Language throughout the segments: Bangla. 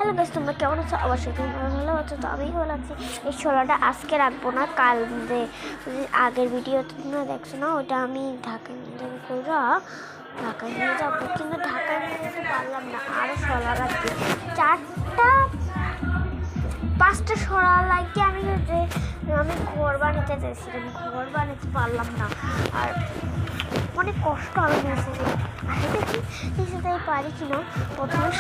হ্যালো গাইস, তোমরা কেমন আছো? অবশ্যই তোমরা ভালো আছো। তো আমি ভালো আছি। এই ছোলাটা আজকে রাখবো না, কাল যে আগের ভিডিও তোমরা দেখছো না, ওটা আমি ঢাকায় নিয়ে যাবো করে ঢাকায় নিয়ে যাবো, কিন্তু ঢাকায় নিয়ে যেতে পারলাম না। আরও ছোলা লাগবে, 4-5টা ছোলা লাগবে। আমি ঘর বানাতে চাইছিলাম, ঘর বানাতে পারলাম না। আর অনেক কষ্ট আমি নিচে পারি কিনা।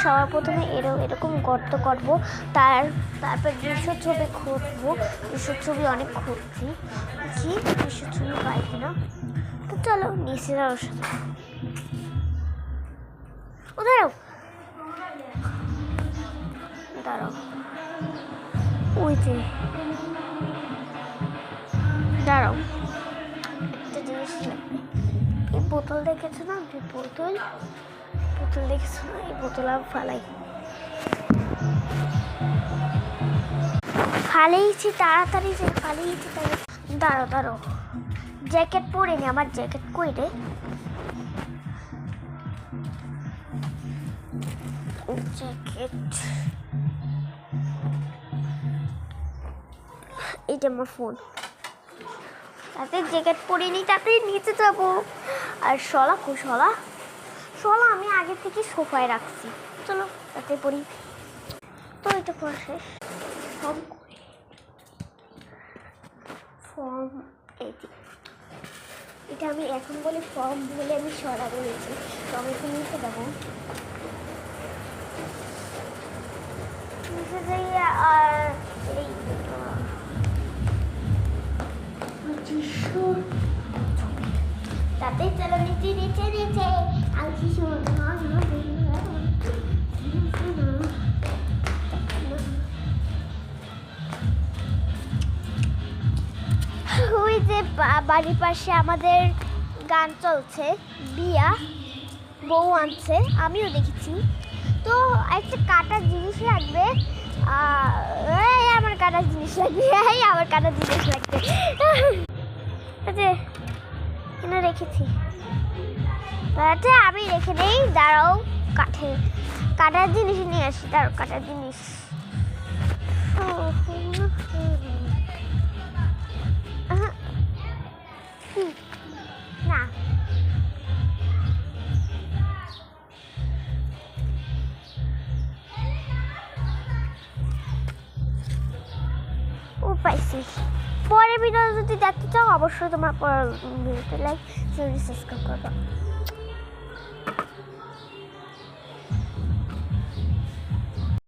সবার প্রথমে এরকম গর্ত করবো, তারপর দৃশ্য ছবি খুঁজবো। দৃশ্য ছবি অনেক খুঁজছি, দেখি দৃশ্য ছবি পাই কিনা। তো চলো নিচে যাওয়ার সাথে দাঁড়াও ওই যে দাঁড়াও, একটা জিনিস লাগবে। এই বোতল দেখেছো না? বোতল দেখেছো না? এই বোতল আমি ফালাইছি তাড়াতাড়ি যে ফালিয়েছি। দাঁড়াও জ্যাকেট পরে নি। আমার জ্যাকেট কই রে? জ্যাকেট এই যে আমার ফোন। তাতে জ্যাকেট পরে নি, তাতে নিচে যাবো। আর শলা আমি আগে থেকে সোফায় রাখছি। চলো তাতে পড়ি। তো এটা পড়া শেষ। ফর্ম এটা আমি এখন বলি ফর্ম বলে আমি সরা বলেছি। তো আমি একটু নিচে যাবো, নিচে যাইয়া আর এই তাতে চলো নিচে আর কিছু ওই যে বাড়ির পাশে আমাদের গান চলছে, বিয়া বউ আনছে, আমিও দেখেছি। তো একটা কাটার জিনিস লাগবে, আমার কাটার জিনিস লাগবে, আমার কাটার জিনিস লাগবে। যে এনে রেখেছি, আমি রেখে নেই। দাঁড়াও, কাটার জিনিস নিয়ে আসি। দাঁড়াও, কাটার জিনিস না, ও পাইছি। পরের ভিডিও যদি দেখতে চাও অবশ্যই তোমার পরের ভিডিওতে লাইক সাবস্ক্রাইব করো।